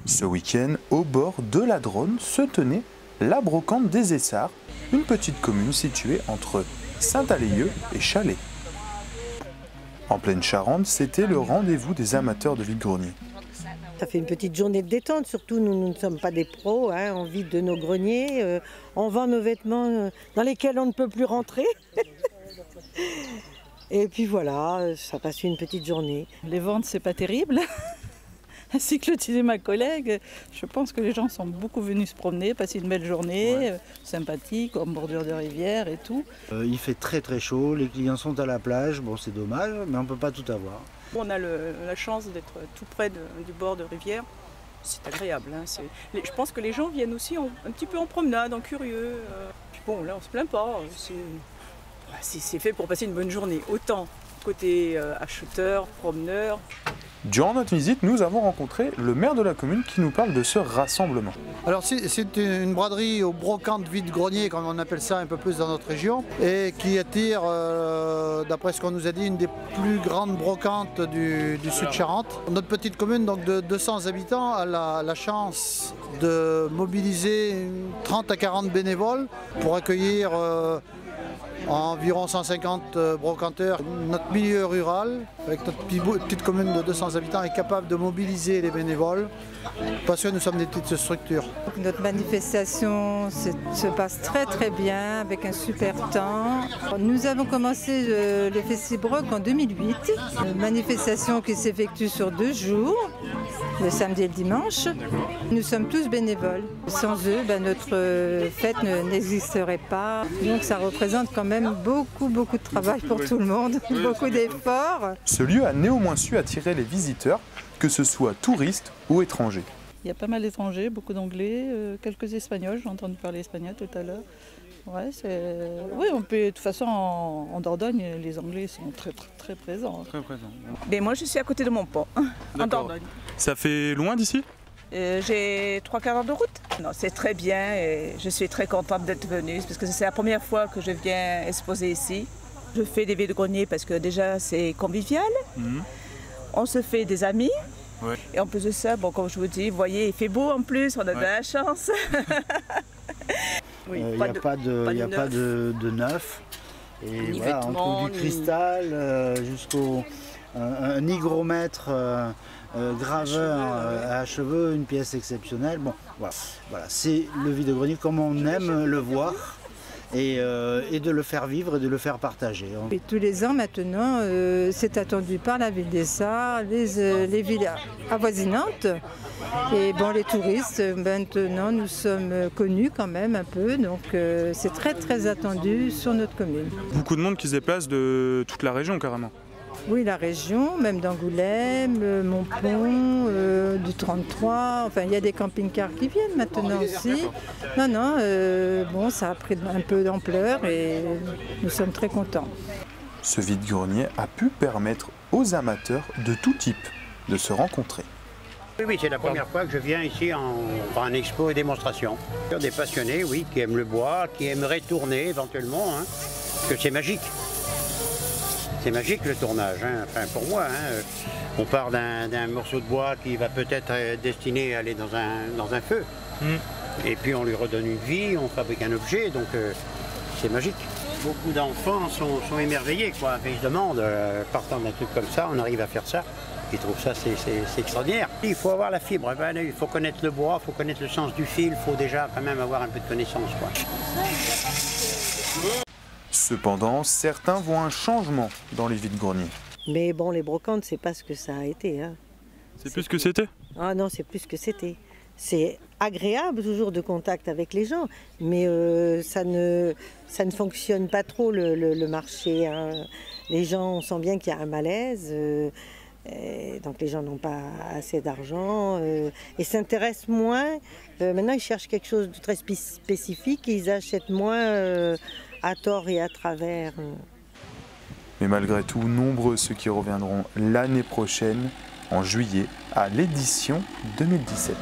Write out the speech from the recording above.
Ce week-end, au bord de la Dronne, se tenait la brocante des Essarts, une petite commune située entre Saint-Aléieux et Chalais. En pleine Charente, c'était le rendez-vous des amateurs de vide-grenier. Ça fait une petite journée de détente, surtout nous ne sommes pas des pros, hein, on vide de nos greniers, on vend nos vêtements dans lesquels on ne peut plus rentrer. Et puis voilà, ça passe une petite journée. Les ventes, c'est pas terrible. Ainsi que le disait ma collègue, je pense que les gens sont beaucoup venus se promener, passer une belle journée, sympathique, en bordure de rivière et tout. Il fait très très chaud, les clients sont à la plage, bon c'est dommage, mais on ne peut pas tout avoir. On a la chance d'être tout près du bord de rivière, c'est agréable. Hein, je pense que les gens viennent aussi un petit peu en promenade, en curieux. Puis bon, là on se plaint pas, c'est fait pour passer une bonne journée, autant côté acheteur, promeneur. Durant notre visite, nous avons rencontré le maire de la commune qui nous parle de ce rassemblement. Alors c'est une braderie aux brocantes vide-grenier, comme on appelle ça un peu plus dans notre région, et qui attire, d'après ce qu'on nous a dit, une des plus grandes brocantes du sud Charente. Notre petite commune donc de 200 habitants a la chance de mobiliser 30 à 40 bénévoles pour accueillir environ 150 brocanteurs. Notre milieu rural, avec notre petite commune de 200 habitants, est capable de mobiliser les bénévoles parce que nous sommes des petites structures. Notre manifestation se passe très très bien, avec un super temps. Nous avons commencé le Festibroc en 2008, une manifestation qui s'effectue sur 2 jours, le samedi et le dimanche. Nous sommes tous bénévoles. Sans eux, notre fête n'existerait pas. Donc ça représente quand même beaucoup de travail pour tout le monde, beaucoup d'efforts. Ce lieu a néanmoins su attirer les visiteurs, que ce soit touristes ou étrangers. Il y a pas mal d'étrangers, beaucoup d'anglais, quelques espagnols, j'ai entendu parler espagnol tout à l'heure. Ouais, oui, on peut, de toute façon, en Dordogne, les Anglais sont très présents. Très présents. Mais moi, je suis à côté de Montpont, en Dordogne. Ça fait loin d'ici ? J'ai 3 quarts d'heure de route. Non, c'est très bien et je suis très contente d'être venue parce que c'est la première fois que je viens exposer ici. Je fais des vide-greniers parce que déjà c'est convivial, on se fait des amis. Ouais. Et en plus de ça, bon, comme je vous dis, vous voyez, il fait beau en plus, on a de la chance. Il n'y a pas de neuf. Et voilà, on trouve du cristal jusqu'au un hygromètre graveur à cheveux, une pièce exceptionnelle. Bon, voilà, c'est le vide-grenier comme on aime le voir. Et de le faire vivre et de le faire partager. Et tous les ans maintenant, c'est attendu par la ville d'Essarts, les villes avoisinantes. Et bon, les touristes, maintenant nous sommes connus quand même un peu, donc c'est très attendu sur notre commune. Beaucoup de monde qui se déplace de toute la région carrément. Oui, la région, même d'Angoulême, Montpont, du 33, enfin il y a des camping-cars qui viennent maintenant aussi. Non, bon, ça a pris un peu d'ampleur et nous sommes très contents. Ce vide-grenier a pu permettre aux amateurs de tout type de se rencontrer. Oui, c'est la première fois que je viens ici en expo et démonstration. Des passionnés, oui, qui aiment le bois, qui aimeraient tourner éventuellement, hein, parce que c'est magique. C'est magique le tournage, hein. Enfin, pour moi. Hein, on part d'un morceau de bois qui va peut-être être destiné à aller dans un feu. Et puis on lui redonne une vie, on fabrique un objet, donc c'est magique. Beaucoup d'enfants sont émerveillés, quoi. Ils se demandent, partant d'un truc comme ça, on arrive à faire ça. Ils trouvent ça, c'est extraordinaire. Il faut avoir la fibre, il faut connaître le bois, il faut connaître le sens du fil, il faut déjà quand même avoir un peu de connaissance, quoi. Cependant, certains voient un changement dans les vide-greniers. Mais bon, les brocantes, c'est pas ce que ça a été. Hein. C'est plus ce que c'était ? Ah non, c'est plus ce que c'était. C'est agréable toujours de contact avec les gens, mais ça ne fonctionne pas trop le marché. Hein. Les gens, on sent bien qu'il y a un malaise. Donc les gens n'ont pas assez d'argent et s'intéressent moins. Maintenant, ils cherchent quelque chose de très spécifique et ils achètent moins à tort et à travers. Mais malgré tout, nombreux ceux qui reviendront l'année prochaine, en juillet, à l'édition 2017.